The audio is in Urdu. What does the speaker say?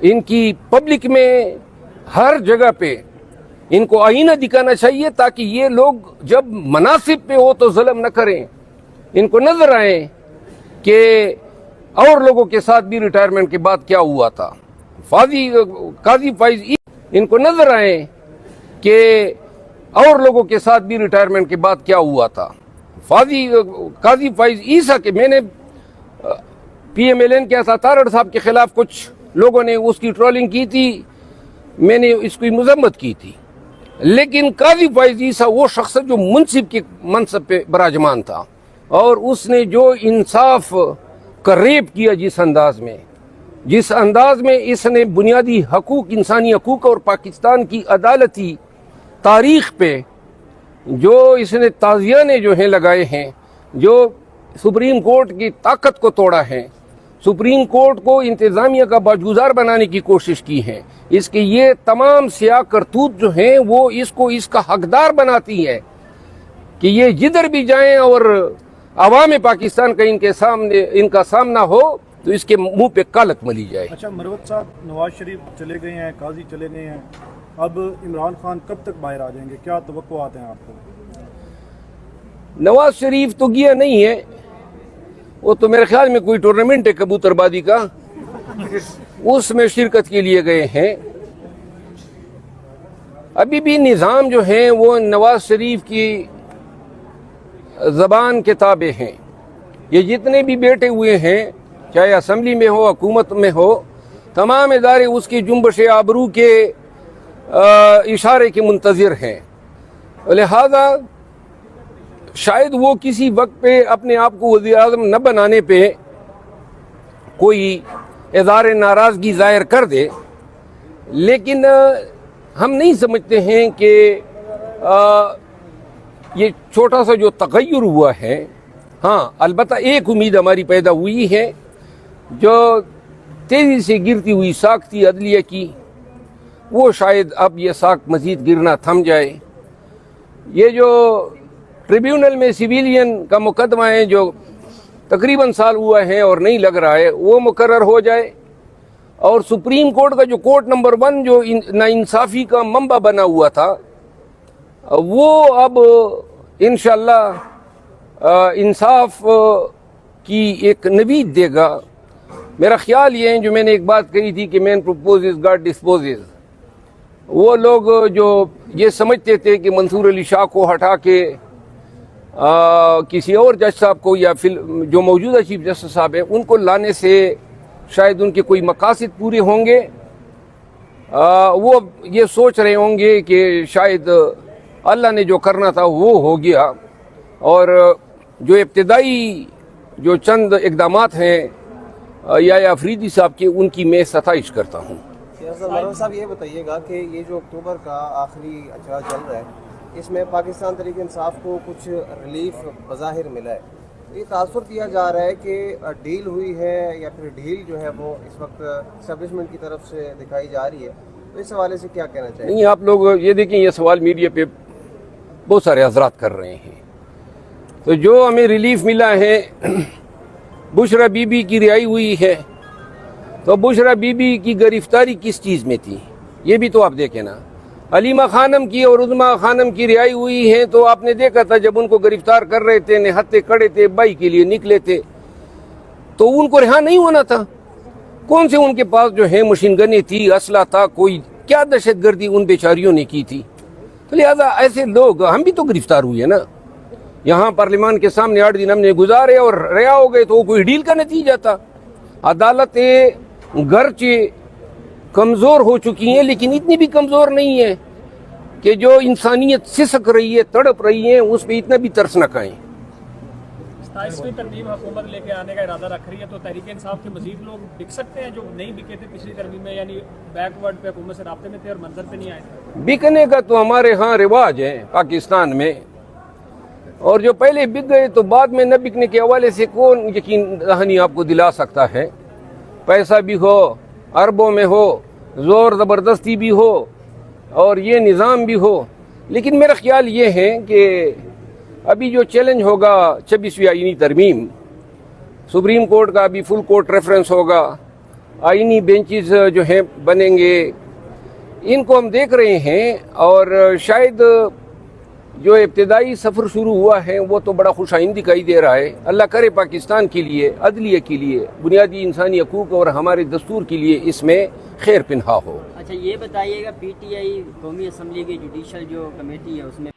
ان کی پبلک میں ہر جگہ پہ ان کو آئینہ دکھانا چاہیے تاکہ یہ لوگ جب مناصب پہ ہو تو ظلم نہ کریں، ان کو نظر آئے کہ اور لوگوں کے ساتھ بھی ریٹائرمنٹ کے بعد کیا ہوا تھا۔ قاضی فائز ان کو نظر آئے کہ اور لوگوں کے ساتھ بھی ریٹائرمنٹ کے بعد کیا ہوا تھا۔ قاضی فائز عیسیٰ کے میں نے پی ایم ایل این کیا تھا، تارڑ صاحب کے خلاف کچھ لوگوں نے اس کی ٹرولنگ کی تھی، میں نے اس کی مذمت کی تھی، لیکن قاضی فائز عیسیٰ وہ شخص جو منصب کے منصب پہ براجمان تھا، اور اس نے جو انصاف کا ریپ کیا جس انداز میں اس نے بنیادی حقوق، انسانی حقوق اور پاکستان کی عدالتی تاریخ پہ جو اس نے تازیانے جو ہیں لگائے ہیں، جو سپریم کورٹ کی طاقت کو توڑا ہے، سپریم کورٹ کو انتظامیہ کا باجگزار بنانے کی کوشش کی ہے، اس کے یہ تمام سیاہ کرتوت جو ہیں وہ اس کا حقدار بناتی ہے کہ یہ جدھر بھی جائیں اور عوام پاکستان کا ان کا سامنا ہو تو اس کے منہ پہ کالک ملی جائے۔ اچھا مروت صاحب، نواز شریف چلے گئے ہیں، قاضی چلے گئے ہیں، اب عمران خان کب تک باہر آ جائیں گے؟ کیا توقعات ہیں آپ کو؟ نواز شریف تو گیا نہیں ہے، وہ تو میرے خیال میں کوئی ٹورنامنٹ ہے کبوتر بازی کا، اس میں شرکت کے لیے گئے ہیں۔ ابھی بھی نظام جو ہے وہ نواز شریف کی زبان کے تابع ہیں۔ یہ جتنے بھی بیٹھے ہوئے ہیں، چاہے اسمبلی میں ہو، حکومت میں ہو، تمام ادارے اس کی جنبش آبرو کے اشارے کے منتظر ہیں، لہذا شاید وہ کسی وقت پہ اپنے آپ کو وزیر اعظم نہ بنانے پہ کوئی اظہار ناراضگی ظاہر کر دے، لیکن ہم نہیں سمجھتے ہیں کہ یہ چھوٹا سا جو تغیر ہوا ہے، ہاں البتہ ایک امید ہماری پیدا ہوئی ہے، جو تیزی سے گرتی ہوئی ساکھ تھی عدلیہ کی، وہ شاید اب یہ ساکھ مزید گرنا تھم جائے۔ یہ جو ٹریبیونل میں سویلین کا مقدمہ ہے جو تقریباً سال ہوا ہے اور نہیں لگ رہا ہے، وہ مقرر ہو جائے، اور سپریم کورٹ کا جو کورٹ نمبر 1 جو ناانصافی کا منبع بنا ہوا تھا، وہ اب انشاءاللہ انصاف کی ایک نوید دے گا۔ میرا خیال یہ ہے، جو میں نے ایک بات کہی تھی کہ مین پروپوزز گاڈ ڈسپوزز، وہ لوگ جو یہ سمجھتے تھے کہ منصور علی شاہ کو ہٹا کے کسی اور جج صاحب کو یا جو موجودہ چیف جسٹس صاحب ہیں ان کو لانے سے شاید ان کے کوئی مقاصد پورے ہوں گے، وہ یہ سوچ رہے ہوں گے کہ شاید اللہ نے جو کرنا تھا وہ ہو گیا، اور جو ابتدائی جو چند اقدامات ہیں یا افریدی صاحب کے، ان کی میں ستائش کرتا ہوں۔ مروت صاحب یہ بتائیے گا کہ یہ جو اکتوبر کا آخری اجرا چل رہا ہے، اس میں پاکستان تحریک انصاف کو کچھ ریلیف بظاہر ملا ہے، یہ تاثر دیا جا رہا ہے کہ ڈیل ہوئی ہے یا پھر ڈھیل جو ہے وہ اس وقت اسٹیبلشمنٹ کی طرف سے دکھائی جا رہی ہے، تو اس حوالے سے کیا کہنا چاہیے؟ نہیں، آپ لوگ یہ دیکھیں، یہ سوال میڈیا پہ بہت سارے حضرات کر رہے ہیں، تو جو ہمیں ریلیف ملا ہے، بشرا بی بی کی رہائی ہوئی ہے، تو بشرا بی بی کی گرفتاری کس چیز میں تھی یہ بھی تو آپ دیکھیں نا۔ علیمہ خانم کی اور عظمیٰ خانم کی رہائی ہوئی ہے، تو آپ نے دیکھا تھا جب ان کو گرفتار کر رہے تھے، نہتے کھڑے تھے، بائی کے لیے نکلے تھے، تو ان کو رہا نہیں ہونا تھا۔ کون سے ان کے پاس جو ہے مشین گنیں تھی، اسلحہ تھا، کوئی کیا دہشت گردی ان بیچاریوں نے کی تھی؟ تو لہذا ایسے لوگ، ہم بھی تو گرفتار ہوئے نا، یہاں پارلیمان کے سامنے 8 دن ہم نے گزارے اور رہا ہو گئے، تو وہ کوئی ڈیل کا نتیجہ تھا۔ عدالتیں گرچہ کمزور ہو چکی ہیں، لیکن اتنی بھی کمزور نہیں ہیں کہ جو انسانیت سسک رہی ہے، تڑپ رہی ہے، اس پہ اتنا بھی ترس نہ کھائیں۔ 27ویں ترمیم حکومت لے کے آنے کا ارادہ رکھ رہی ہے، تو تحریک انصاف کے مزید لوگ بک سکتے ہیں جو نہیں بکے تھے پچھلی ترمیم میں، یعنی بیک ورڈ پہ حکومت سے رابطے میں تھے اور منظر پہ نہیں آئے تھے؟ بکنے کا تو ہمارے ہاں رواج ہے پاکستان میں، اور جو پہلے بک گئے تو بعد میں نہ بکنے کے حوالے سے کون یقین دہانی آپ کو دلا سکتا ہے؟ پیسہ بھی ہو، اربوں میں ہو، زور زبردستی بھی ہو، اور یہ نظام بھی ہو، لیکن میرا خیال یہ ہے کہ ابھی جو چیلنج ہوگا 26ویں آئینی ترمیم، سپریم کورٹ کا ابھی فل کورٹ ریفرنس ہوگا، آئینی بینچز جو ہیں بنیں گے، ان کو ہم دیکھ رہے ہیں، اور شاید جو ابتدائی سفر شروع ہوا ہے وہ تو بڑا خوش آئند دکھائی دے رہا ہے۔ اللہ کرے پاکستان کے لیے، عدلیہ کے لیے، بنیادی انسانی حقوق اور ہمارے دستور کے لیے اس میں خیر پنہا ہو۔ اچھا یہ بتائیے گا، پی ٹی آئی قومی اسمبلی کی جوڈیشل جو کمیٹی ہے اس میں